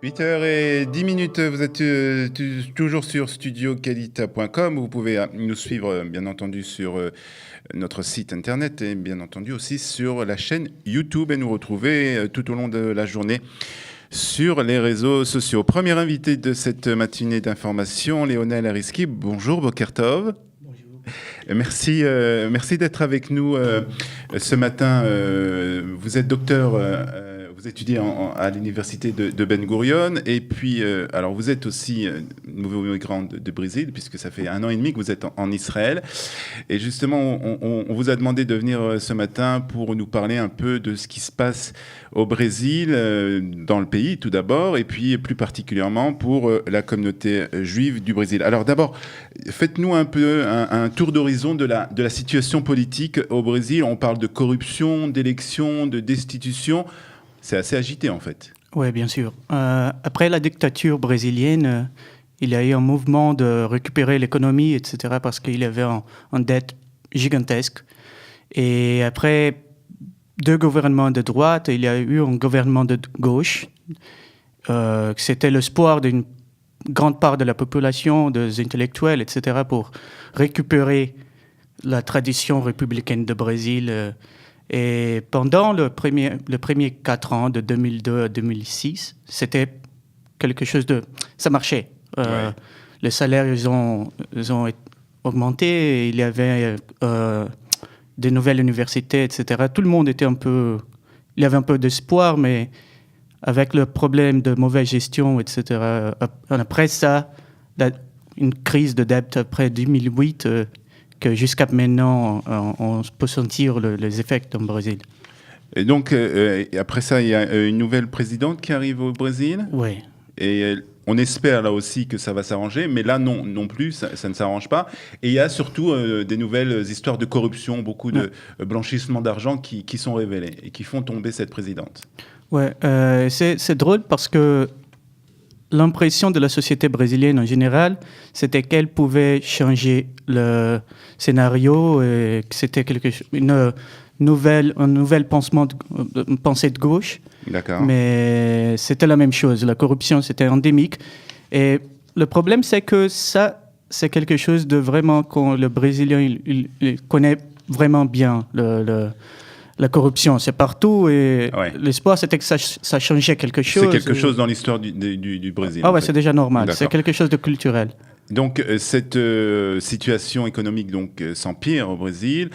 8h10, vous êtes toujours sur studioqualita.com. Vous pouvez nous suivre, bien entendu, sur notre site internet et bien entendu aussi sur la chaîne YouTube et nous retrouver tout au long de la journée sur les réseaux sociaux. Premier invité de cette matinée d'information, Léonel Ariski. Bonjour, Boker Tov. Merci d'être avec nous ce matin. Vous êtes docteur, vous étudiez à l'université de Ben Gurion, et puis alors vous êtes aussi nouveau migrant de Brésil, puisque ça fait 1 an et demi que vous êtes en Israël. Et justement, on vous a demandé de venir ce matin pour nous parler un peu de ce qui se passe au Brésil, dans le pays tout d'abord, et puis plus particulièrement pour la communauté juive du Brésil. Alors d'abord, faites-nous un peu un tour d'horizon de la situation politique au Brésil. On parle de corruption, d'élections, de destitution. C'est assez agité en fait. Oui, bien sûr. Après la dictature brésilienne, il y a eu un mouvement de récupérer l'économie, etc., parce qu'il y avait une dette gigantesque. Et après 2 gouvernements de droite, il y a eu un gouvernement de gauche. C'était l'espoir d'une grande part de la population, des intellectuels, etc., pour récupérer la tradition républicaine de Brésil. Et pendant le premier 4 ans, de 2002 à 2006, c'était quelque chose de... Ça marchait. Les salaires, ils ont augmenté. Il y avait des nouvelles universités, etc. Tout le monde était un peu... Il y avait un peu d'espoir, mais avec le problème de mauvaise gestion, etc. Après ça, une crise de dette après 2008... que jusqu'à maintenant, on peut sentir les effets dans le Brésil. Et donc, après ça, il y a une nouvelle présidente qui arrive au Brésil. Oui. Et on espère là aussi que ça va s'arranger, mais là non plus, ça ne s'arrange pas. Et il y a surtout des nouvelles histoires de corruption, beaucoup de blanchissement d'argent qui sont révélées et qui font tomber cette présidente. Oui, c'est drôle parce que l'impression de la société brésilienne en général, c'était qu'elle pouvait changer le scénario et que c'était une nouvelle pensée de gauche. D'accord. Mais c'était la même chose. La corruption, c'était endémique. Et le problème, c'est que ça, c'est quelque chose de vraiment quand le Brésilien il connaît vraiment bien la corruption, c'est partout et l'espoir, c'était que ça changeait quelque chose. C'est quelque chose dans l'histoire du Brésil. Ah ouais, c'est déjà normal. D'accord. C'est quelque chose de culturel. Donc cette situation économique s'empire au Brésil.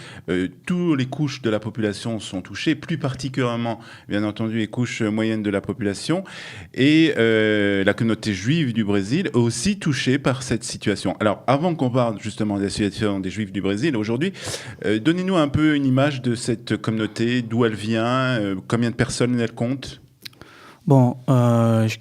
Toutes les couches de la population sont touchées, plus particulièrement, bien entendu, les couches moyennes de la population. Et la communauté juive du Brésil est aussi touchée par cette situation. Alors, avant qu'on parle justement de la situation des Juifs du Brésil, aujourd'hui, donnez-nous un peu une image de cette communauté, d'où elle vient, combien de personnes elle compte. Bon, je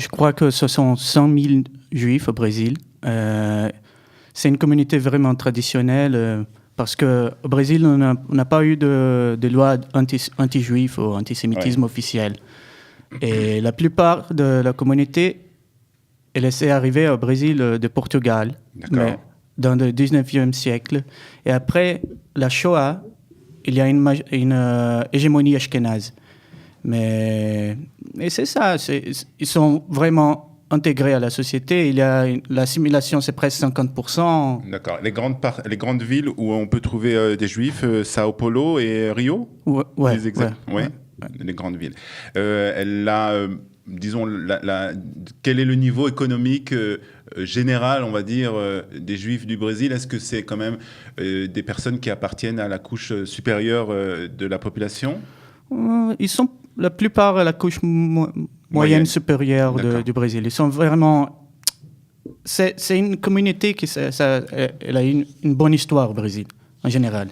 crois que ce sont 100 000 juifs au Brésil. C'est une communauté vraiment traditionnelle parce qu'au Brésil, on n'a pas eu de loi anti-juif ou antisémitisme officiel. Et la plupart de la communauté, elle est arrivée au Brésil de Portugal, mais dans le 19e siècle. Et après la Shoah, il y a une hégémonie ashkénaze. Mais c'est ça, ils sont vraiment intégrés à la société. L'assimilation, c'est presque 50%. D'accord. Les grandes villes où on peut trouver des Juifs, Sao Paulo et Rio. Ouais. Les grandes villes. Disons, quel est le niveau économique général, on va dire, des Juifs du Brésil? Est-ce que c'est quand même des personnes qui appartiennent à la couche supérieure de la population? Ils sont la plupart à la couche moyenne supérieure du Brésil. Ils sont vraiment... C'est une communauté elle a une bonne histoire au Brésil, en général.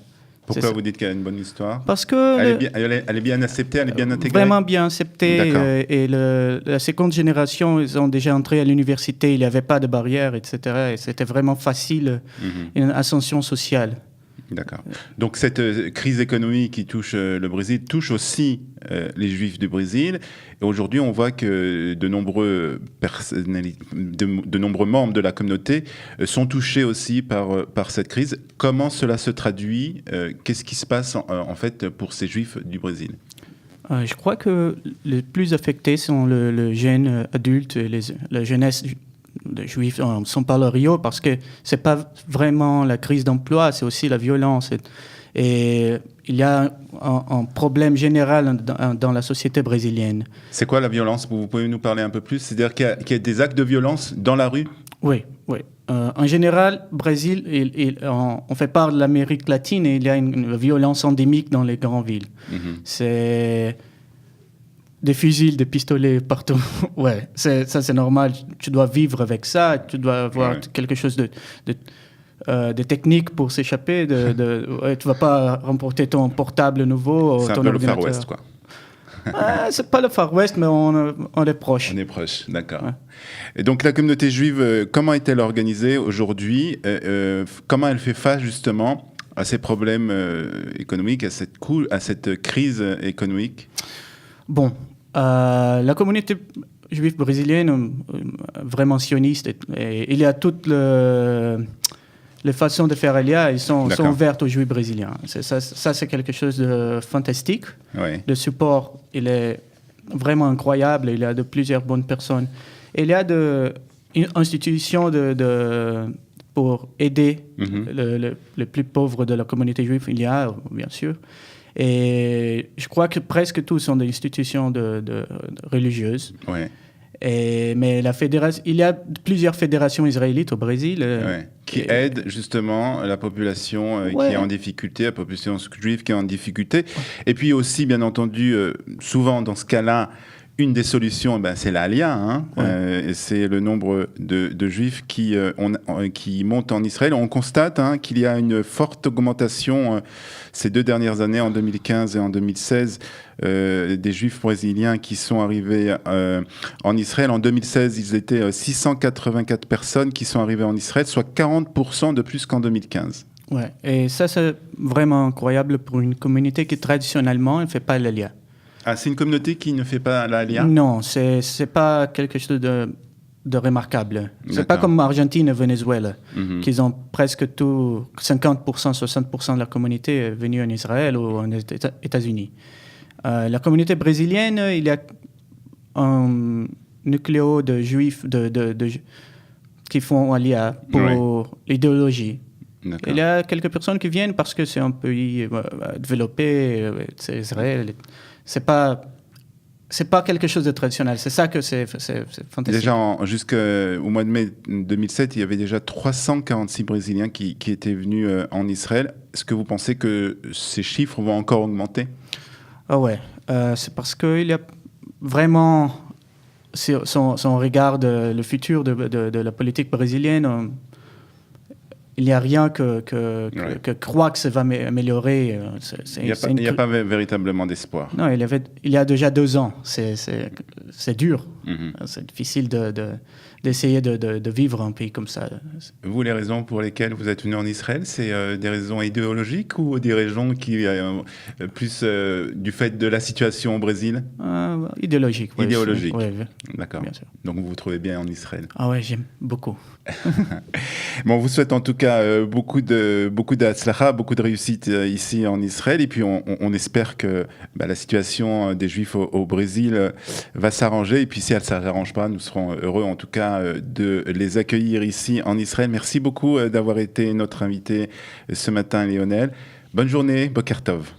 Pourquoi vous dites qu'elle a une bonne histoire? Parce que... Elle est bien acceptée, elle est bien intégrée? Vraiment bien acceptée. Et la seconde génération, ils ont déjà entré à l'université, il n'y avait pas de barrières, etc. Et c'était vraiment facile, une ascension sociale. D'accord. Donc cette crise économique qui touche le Brésil touche aussi les Juifs du Brésil. Et aujourd'hui, on voit que de nombreux membres de la communauté sont touchés aussi par cette crise. Comment cela se traduit? Qu'est-ce qui se passe en fait pour ces Juifs du Brésil? Je crois que les plus affectés sont le jeune adulte, la jeunesse des Juifs sont par le Rio parce que c'est pas vraiment la crise d'emploi, c'est aussi la violence. Et il y a un problème général dans la société brésilienne. C'est quoi la violence? Vous pouvez nous parler un peu plus? C'est-à-dire qu'il y a des actes de violence dans la rue? Oui, oui. En général, Brésil, on fait part de l'Amérique latine et il y a une violence endémique dans les grandes villes. C'est des fusils, des pistolets partout. Ouais, ça c'est normal. Tu dois vivre avec ça. Tu dois avoir quelque chose de technique pour s'échapper. Tu vas pas remporter ton portable nouveau. C'est ton un peu ordinateur. le Far West, quoi. C'est pas le Far West, mais on est proche. On est proche, d'accord. Ouais. Et donc la communauté juive, comment est-elle organisée aujourd'hui? Comment elle fait face justement à ces problèmes économiques, à cette crise économique? Bon, la communauté juive brésilienne, vraiment sioniste, il y a toutes les façons de faire ils sont ouvertes aux Juifs brésiliens. Ça, c'est quelque chose de fantastique. Oui. Le support, il est vraiment incroyable. Il y a de plusieurs bonnes personnes. Et il y a une institution pour aider les plus pauvres de la communauté juive. Il y a, bien sûr. Et je crois que presque tous sont des institutions religieuses. Oui. Mais il y a plusieurs fédérations israélites au Brésil. Qui aident justement la population qui est en difficulté, la population juive qui est en difficulté. Et puis aussi, bien entendu, souvent dans ce cas-là, une des solutions, c'est l'Alia. C'est le nombre de Juifs qui montent en Israël. On constate qu'il y a une forte augmentation ces 2 dernières années, en 2015 et en 2016, des Juifs brésiliens qui sont arrivés en Israël. En 2016, ils étaient 684 personnes qui sont arrivées en Israël, soit 40% de plus qu'en 2015. Ouais, et ça, c'est vraiment incroyable pour une communauté qui, traditionnellement, ne fait pas l'Alia. Ah, c'est une communauté qui ne fait pas l'Alia? Non, c'est pas quelque chose de remarquable. C'est pas comme Argentine et Venezuela, qui ont presque tout, 50%, 60% de la communauté est venue en Israël ou aux États-Unis. La communauté brésilienne, il y a un nucléo de Juifs qui font Alia pour l'idéologie. Il y a quelques personnes qui viennent parce que c'est un pays développé, c'est Israël. C'est pas quelque chose de traditionnel. C'est ça que c'est fantastique. Déjà, jusqu'au mois de mai 2007, il y avait déjà 346 Brésiliens qui étaient venus en Israël. Est-ce que vous pensez que ces chiffres vont encore augmenter? Ah ouais. C'est parce qu'il y a vraiment, si on regarde le futur de la politique brésilienne, il n'y a rien que croire que ça va améliorer. Il n'y a pas véritablement d'espoir. Non, il y a déjà 2 ans. C'est dur. C'est difficile d'essayer de vivre un pays comme ça. Vous, les raisons pour lesquelles vous êtes venu en Israël, c'est des raisons idéologiques ou des raisons qui plus du fait de la situation au Brésil? Idéologique. Oui, idéologique. Oui, d'accord. Bien sûr. Donc vous vous trouvez bien en Israël? Ah ouais, j'aime beaucoup. Bon, on vous souhaite en tout cas beaucoup d'atslacha, beaucoup de réussite ici en Israël. Et puis on espère que la situation des Juifs au Brésil va s'arranger. Et puis si elle ne s'arrange pas, nous serons heureux en tout cas de les accueillir ici en Israël. Merci beaucoup d'avoir été notre invité ce matin, Lionel. Bonne journée, Boker Tov.